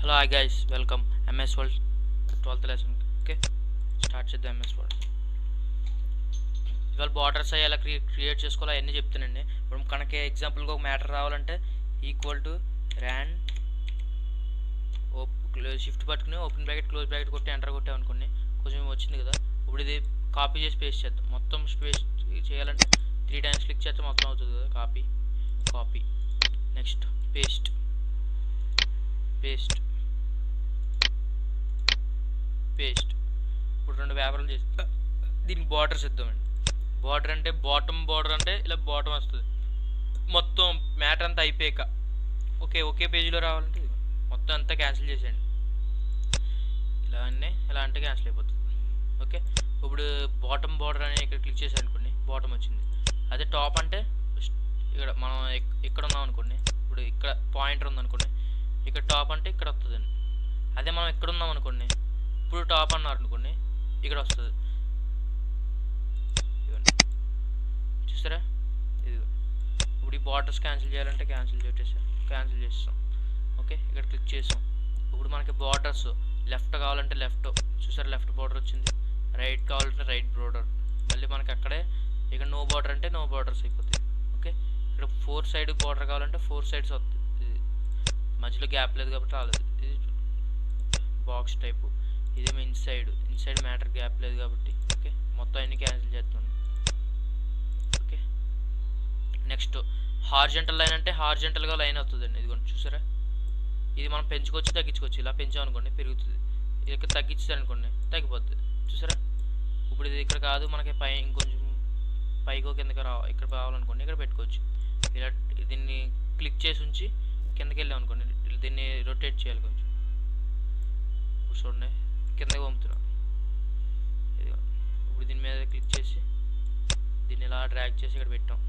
Hello, hi guys, welcome. MS World 12th lesson. Okay, start చేద్దాం MS World. ఇవాళ borders అయ్యి ఎలా create చేసుకోవాలో అవన్నీ చెప్తానండి. ఇప్పుడు మనకి ఎగ్జాంపుల్గా ఒక మ్యాటర్ రావాలంటే ఈక్వల్ టు ర్యాన్ షిఫ్ట్ పట్టుకుని ఓపెన్ బ్రాకెట్ క్లోజ్ బ్రాకెట్ కొట్టి ఎంటర్ కొట్టామనుకోండి కొంచెం వచ్చింది కదా. ఇప్పుడు ఇది కాపీ చేసి పేస్ట్ చేద్దాం. మొత్తం పేస్ట్ చేయాలంటే 3 times క్లిక్ చేస్తే మొత్తం అవుతుంది కదా. Copy copy next paste paste paste. ఇప్పుడు 2 వ్యాపారాలు చేసి దీనికి బార్డర్స్ ఇద్దామండి. బార్డర్ అంటే బాటమ్ బార్డర్ అంటే ఇలా బాటమ్ వస్తుంది. మొత్తం మ్యాటర్ అంతా అయిపోయాక ఒకే పేజీలో రావాలంటే మొత్తం అంతా క్యాన్సిల్ చేసేయండి. ఇలా అంటే క్యాన్సిల్ అయిపోతుంది. ఓకే, ఇప్పుడు బాటమ్ బార్డర్ అని ఇక్కడ క్లిక్ చేసి అనుకోండి బాటమ్ వచ్చింది. అదే టాప్ అంటే ఇక్కడ మనం ఇక్కడ ఉన్నాం అనుకోండి. ఇప్పుడు ఇక్కడ పాయింటర్ ఉందనుకోండి, ఇక్కడ టాప్ అంటే ఇక్కడ వస్తుందండి. అదే మనం ఎక్కడ ఉన్నాం అనుకోండి, ఇప్పుడు టాప్ అన్నారు అనుకోండి ఇక్కడ వస్తుంది. ఇవ్వండి చూసారా, ఇది ఇప్పుడు ఈ బార్డర్స్ క్యాన్సిల్ చేయాలంటే క్యాన్సిల్ చేస్తాం. ఓకే, ఇక్కడ క్లిక్ చేస్తాం. ఇప్పుడు మనకి బార్డర్స్ లెఫ్ట్ కావాలంటే లెఫ్ట్, చూసారా లెఫ్ట్ బార్డర్ వచ్చింది. రైట్ కావాలంటే రైట్ బార్డర్, మళ్ళీ మనకి అక్కడే ఇక్కడ నో బార్డర్ అంటే నో బార్డర్స్ అయిపోతాయి. ఓకే, ఇక్కడ 4 సైడ్ బార్డర్ కావాలంటే 4 sides వస్తుంది. ఇది మధ్యలో గ్యాప్ లేదు కాబట్టి రాలేదు. ఇది బాక్స్ టైపు. ఇదేమో ఇన్సైడ్ మ్యాటర్ గ్యాప్ లేదు కాబట్టి ఓకే మొత్తం అన్ని క్యాన్సిల్ చేస్తున్నాను. ఓకే, నెక్స్ట్ హార్జెంటల్ లైన్ అంటే హార్జెంటల్గా లైన్ అవుతుందండి. ఇదిగోండి చూసారా, ఇది మనం పెంచుకోవచ్చు తగ్గించుకోవచ్చు. ఇలా పెంచామనుకోండి పెరుగుతుంది, ఇది ఇక్కడ తగ్గించారనుకోండి తగ్గిపోతుంది. చూసారా, ఇప్పుడు ఇది ఇక్కడ కాదు మనకి ఇంకొంచెం పైకో కిందకి ఇక్కడ రావాలనుకోండి ఇక్కడ పెట్టుకోవచ్చు. ఇలా దీన్ని క్లిక్ చేసి ఉంచి కిందకి వెళ్ళాం అనుకోండి, దీన్ని రొటేట్ చేయాలి కొంచెం. ఇప్పుడు చూడండి కిందకి పంపుతున్నాం. ఇప్పుడు దీని మీద క్లిక్ చేసి దీన్ని ఇలా డ్రాగ్ చేసి ఇక్కడ పెట్టాం.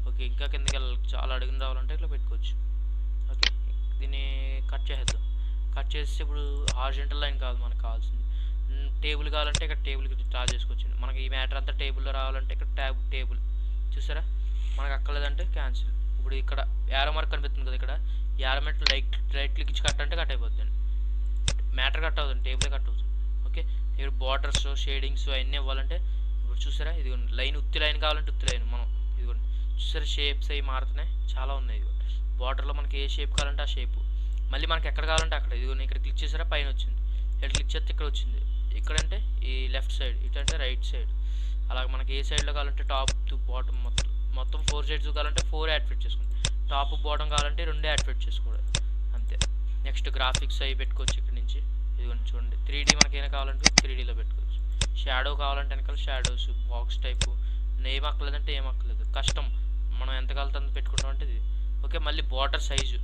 ఓకే, ఇంకా కిందకి వెళ్ళాలి, చాలా అడుగుని రావాలంటే ఇట్లా పెట్టుకోవచ్చు. ఓకే, దీన్ని కట్ చేసేద్దాం. కట్ చేస్తే ఇప్పుడు హార్జెంటల్ లైన్ కాదు మనకు కావాల్సింది. టేబుల్ కావాలంటే ఇక్కడ టేబుల్కి డ్రా చేసుకోవచ్చు. మనకి ఈ మ్యాటర్ అంతా టేబుల్లో రావాలంటే ఇక్కడ టేబుల్ చూసారా, మనకు అక్కర్లేదంటే క్యాన్సిల్. ఇప్పుడు ఇక్కడ యారో మార్క్ కనిపిస్తుంది కదా, ఇక్కడ యారో మార్క్ రైట్ క్లిక్ ఇచ్చి కట్ అంటే కట్ అయిపోతుంది. మ్యాటర్ కట్ అవుతుంది, టేబుల్ కట్ అవుతుంది. ఓకే, ఇక్కడ బార్డర్స్ షేడింగ్స్ అవన్నీ ఇవ్వాలంటే ఇప్పుడు చూసారా, ఇది లైన్ ఉత్తి లైన్ కావాలంటే ఉత్తి లైన్ మనం ఇదిగోండి చూసారా, షేప్స్ అవి మారుతున్నాయి చాలా ఉన్నాయి. బార్డర్లో మనకి ఏ షేప్ కావాలంటే ఆ షేపు, మళ్ళీ మనకి ఎక్కడ కావాలంటే అక్కడ. ఇదిగోండి ఇక్కడ క్లిక్ చేసారా పైన వచ్చింది, ఇక్కడ క్లిక్ చేస్తే ఇక్కడ వచ్చింది. ఇక్కడంటే ఈ లెఫ్ట్ సైడ్, ఇటంటే రైట్ సైడ్. అలాగే మనకి ఏ సైడ్లో కావాలంటే టాప్ టు బాటమ్ మొత్తం 4 sides కావాలంటే 4 యాడ్ ఫిట్ చేసుకోండి. టాప్ బాటమ్ కావాలంటే 2 యాడ్ ఫిట్ చేసుకోవాలి అంతే. నెక్స్ట్ గ్రాఫిక్స్ అవి పెట్టుకోవచ్చు ఇక్కడ నుంచి. ఇదిగోండి చూడండి 3D మనకైనా కావాలంటే 3Dలో పెట్టుకోవచ్చు. షాడో కావాలంటే వెనకాల షాడోస్, బాక్స్ టైపు. ఏం అక్కర్లేదంటే ఏం అక్కర్లేదు, కష్టం మనం ఎంత కావాలంటే అంత పెట్టుకుంటాం అంటే ఇది. ఓకే, మళ్ళీ బార్డర్ సైజు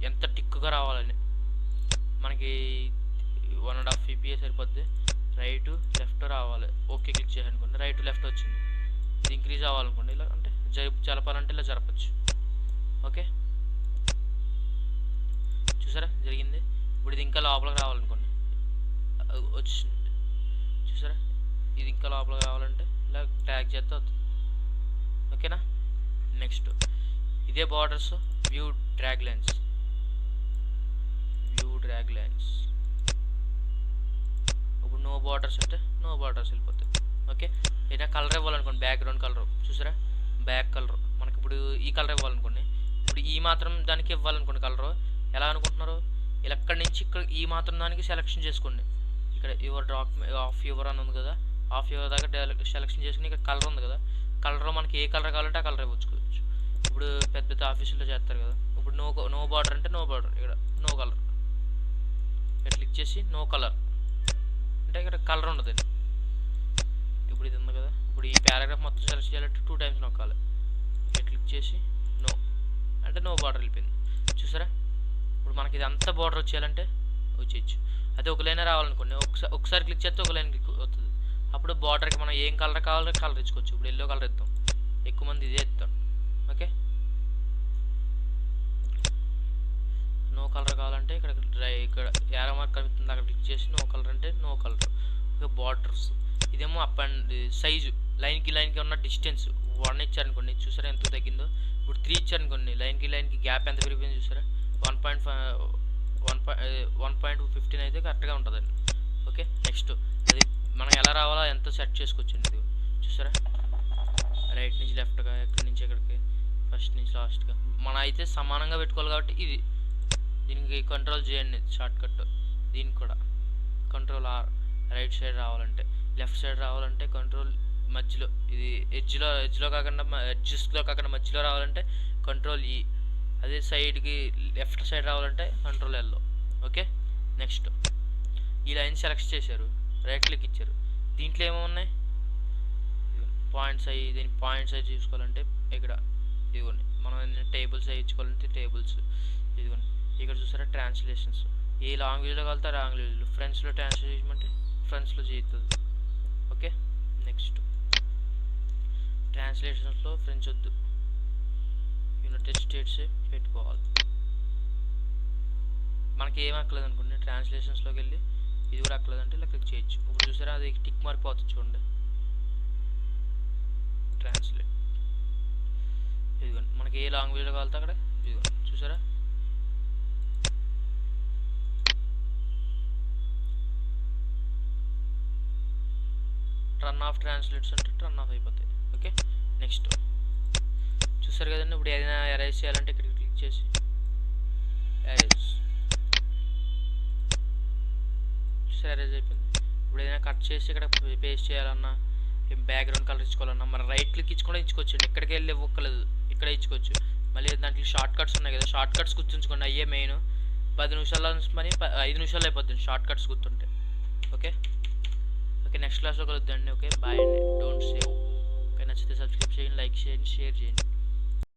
ఎంత టిక్గా రావాలని మనకి 1.5 ppi సరిపోద్ది. రైట్ లెఫ్ట్ రావాలి. ఓకే క్లిక్ చేయాలనుకోండి రైట్ లెఫ్ట్ వచ్చింది. ఇది ఇంక్రీజ్ అవ్వాలనుకోండి ఇలా అంటే జరపాలంటే ఇలా జరపచ్చు. ఓకే చూసారా జరిగింది. ఇప్పుడు ఇది ఇంకా లోపలికి రావాలనుకోండి వచ్చింది. చూసారా, ఇది ఇంకా లోపలికి రావాలంటే ఇలా ట్యాగ్ చేస్తే అవుతుంది. ఓకేనా, నెక్స్ట్ ఇదే బార్డర్స్ వ్యూ డ్రాగ్ లైన్స్. ఇప్పుడు నో బార్డర్స్ అంటే నో బార్డర్స్ వెళ్ళిపోతాయి. ఓకే, ఏదైనా కలర్ ఇవ్వాలనుకోండి, బ్యాక్గ్రౌండ్ కలర్ చూసారా, బ్యాక్ కలర్ మనకి ఇప్పుడు ఈ కలర్ ఇవ్వాలనుకోండి. ఇప్పుడు ఈ మాత్రం దానికి ఇవ్వాలనుకోండి కలర్. ఎలా అనుకుంటున్నారు, ఇలా ఎక్కడి నుంచి ఇక్కడ ఈ మాత్రం దానికి సెలెక్షన్ చేసుకోండి. ఇక్కడ యువర్ ఆఫ్ యువర్ అని ఉంది కదా, ఆఫ్ యువర్ దాకా సెలెక్షన్ చేసుకుని ఇక్కడ కలర్ ఉంది కదా, కలర్లో మనకి ఏ కలర్ కావాలంటే ఆ కలర్ ఇవ్వచ్చుకోవచ్చు. ఇప్పుడు పెద్ద పెద్ద ఆఫీసుల్లో చేస్తారు కదా. ఇప్పుడు నో బార్డర్ అంటే నో బార్డర్, ఇక్కడ నో కలర్ ఇక్కడ క్లిక్ చేసి నో కలర్ అంటే ఇక్కడ కలర్ ఉండదండి. ఇప్పుడు ఇది ఉంది కదా, ఇప్పుడు ఈ పారాగ్రాఫ్ మొత్తం సెలెక్ట్ చేయాలంటే 2 times నొక్కాలి. ఇక్కడ క్లిక్ చేసి నో అంటే నో బార్డర్ వెళ్ళిపోయింది. చూసారా, ఇప్పుడు మనకి ఇది అంతా బార్డర్ వచ్చేయాలంటే వచ్చేయచ్చు. అదే ఒక లైన్ రావాలనుకోండి, ఒకసారి క్లిక్ చేస్తే ఒక లైన్ క్లిక్ అవుతుంది. అప్పుడు బార్డర్కి మనం ఏం కలర్ కావాలో కలర్ ఇచ్చుకోవచ్చు. ఇప్పుడు ఎల్లో కలర్ ఇద్దాం, ఎక్కువ మంది ఇదే ఇస్తాం. ఓకే, నో కలర్ కావాలంటే ఇక్కడ యారో మార్క్ కనిపిస్తుంది అక్కడ క్లిక్ చేసి నో కలర్ అంటే నో కలర్. ఓకే, బార్డర్స్ ఇదేమో అప్ అండ్ సైజు లైన్కి ఉన్న డిస్టెన్స్ 1 ఇచ్చారనుకోండి, చూసారా ఎంత తగ్గిందో. ఇప్పుడు 3 ఇచ్చారనుకోండి, లైన్కి గ్యాప్ ఎంత పెరిగిపోయింది చూసారా, 1.5 1.15 అయితే కరెక్ట్గా ఉంటుందండి. ఓకే, నెక్స్ట్ అది మనం ఎలా రావాలో ఎంత సెట్ చేసుకోవచ్చండి. ఇది చూసారా, రైట్ నుంచి లెఫ్ట్గా, ఎక్కడి నుంచి ఎక్కడికి, ఫస్ట్ నుంచి లాస్ట్గా మనం అయితే సమానంగా పెట్టుకోవాలి కాబట్టి ఇది దీనికి కంట్రోల్ చేయండి షార్ట్ కట్. దీనికి కూడా కంట్రోల్ ఆర్. రైట్ సైడ్ రావాలంటే, లెఫ్ట్ సైడ్ రావాలంటే కంట్రోల్ మధ్యలో, ఇది ఎడ్జ్లో కాకుండా ఎడ్జెస్లో కాకుండా మధ్యలో రావాలంటే కంట్రోల్ ఈ. అదే సైడ్కి లెఫ్ట్ సైడ్ రావాలంటే కంట్రోల్ ఎల్లో. ఓకే, నెక్స్ట్ ఈ లైన్ సెలెక్ట్ చేశారు, రైట్ క్లిక్ ఇచ్చారు. దీంట్లో ఏమన్నాయి పాయింట్స్ అయ్యి, దీని పాయింట్స్ అయ్యి చూసుకోవాలంటే ఇక్కడ ఇదిగోండి. మనం టేబుల్ సైజ్ ఇచ్చుకోవాలంటే టేబుల్స్ ఇదిగోండి. ఇక్కడ చూసారా ట్రాన్స్లేషన్స్, ఏ లాంగ్వేజ్లో కలితే ఆ లాంగ్వేజ్లో. ఫ్రెండ్స్లో ట్రాన్స్లేషన్ అంటే ఫ్రెండ్స్లో చేస్తుంది. ఓకే, నెక్స్ట్ ట్రాన్స్లేషన్స్లో ఫ్రెంచ్ వద్దు, యునైటెడ్ స్టేట్స్ పెట్టుకోవాలి. మనకి ఏం అక్కలేదు అనుకోండి, ట్రాన్స్లేషన్స్లోకి వెళ్ళి ఇది కూడా అక్కలేదంటే ఇలా క్లిక్ చేయొచ్చు. ఇప్పుడు చూసారా అది టిక్ మార్క్ పోతుంది చూడండి, ట్రాన్స్లేట్. ఇదిగోండి మనకి ఏ లాంగ్వేజ్లో కావాలితే అక్కడ ఇదిగోండి చూసారా. టర్న్ ఆఫ్ ట్రాన్స్లేట్స్ అంటే టర్న్ ఆఫ్ అయిపోతాయి. ఓకే, నెక్స్ట్ చూసారు కదండి. ఇప్పుడు ఏదైనా ఎరేజ్ చేయాలంటే ఇక్కడికి క్లిక్ చేసి ఎరేజ్, చూసారు ఎరేజ్ అయిపోయింది. ఇప్పుడు ఏదైనా కట్ చేసి ఇక్కడ పేస్ట్ చేయాలన్నా, బ్యాక్గ్రౌండ్ కలర్ ఇచ్చుకోవాలన్నా మన రైట్ క్లిక్ ఇచ్చుకోవడం ఇచ్చుకోవచ్చు. ఇక్కడికి వెళ్ళి ఇవ్వక్కలేదు, ఇక్కడే ఇచ్చుకోవచ్చు. మళ్ళీ దాంట్లో షార్ట్ కట్స్ ఉన్నాయి కదా, షార్ట్ కట్స్ గుర్తుంచుకోండి. అయ్యే మెయిన్ 10 నిమిషాల్లో పని 5 నిమిషాలు అయిపోతుంది షార్ట్ కట్స్ గుర్తుంటే. ఓకే ఓకే, నెక్స్ట్ క్లాస్లో కలుద్దండి. ఓకే, బాయ్ అండి. Don't save. ఓకే, నచ్చితే సబ్స్క్రైబ్ చేయండి, లైక్ చేయండి, షేర్ చేయండి.